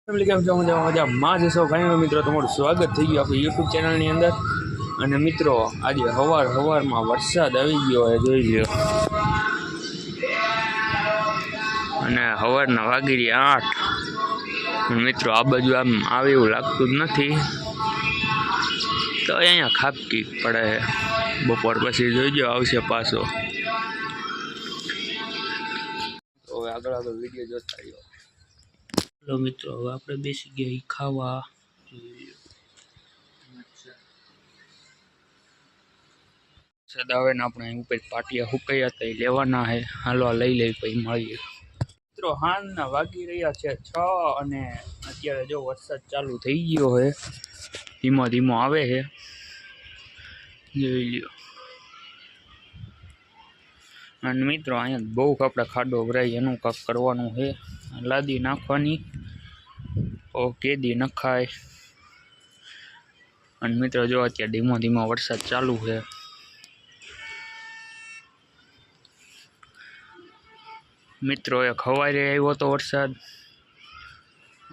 Family કેમ છો? મજામાં જ છો? ઘણા મિત્રો તમારું સ્વાગત થઈ ગયું આપણી યુટ્યુબ ચેનલની અંદર. અને મિત્રો આજે સવારમાં વરસાદ આવી ગયો હોય જોઈ લ્યો. અને સવારના વાગી રહ્યા 8. મિત્રો આ બાજુ આમ આવે એવું લાગતું જ નથી, તો અહીંયા ખાબકી પડે. બપોર પછી જોઈજો આવશે પાછો. તો હવે આગળ વિડીયો જોતા રહ્યો. હેલો મિત્રો, હવે આપણે બેસી ગયા ખાવા. વરસાદ આવે ને આપણે ઉપર પાટિયા હુકાયા હતા એ લેવાના હે. હાલો લઈ લઈ પછી મળીએ. મિત્રો હાંજના વાગી રહ્યા છે 6 અને અત્યારે જો વરસાદ ચાલુ થઈ ગયો હે. ધીમો ધીમો આવે છે, જોઈ લ્યો. અને મિત્રો અહીંયા બહુ આપણે ખાડો ભરાય, એનું કાંક કરવાનું છે. લાદી નાખવાની, કેદી નખાય. અને મિત્રો જો અત્યારે ધીમો ધીમો વરસાદ ચાલુ છે. મિત્રો એક સવારે આવ્યો હતો વરસાદ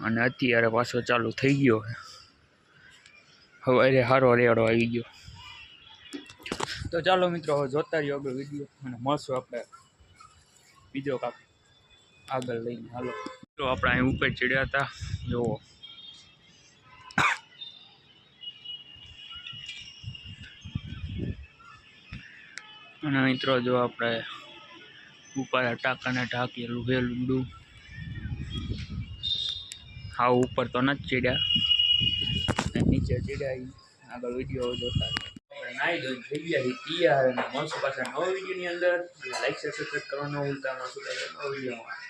અને અત્યારે પાછો ચાલુ થઈ ગયો છે. સવારે સારો રેડો આવી ગયો. તો ચાલો મિત્રો હવે જોતા રહ્યો આગળ વિડીયો અને મળશું આપણે બીજો કાંક આગળ લઈને. હાલો તો આપણે અહીં ઉપર ચડ્યા હતા, જુઓ. અને મિત્રો જો આપણે ઉપર ટાંકાને ઢાંકેલું છે લુંડું. હા ઉપર તો નથી ચડ્યા, નીચે ચડ્યા. આગળ વિડીયો જોતા નાઈ ધોઈને થઈ ગયા તૈયાર. અને મળશું પાછા નવા વિડીયોની અંદર. લાઈક સબસ્ક્રાઈબ કરવાનું ન ભૂલતા. મળશું નવા વિડીયોમાં.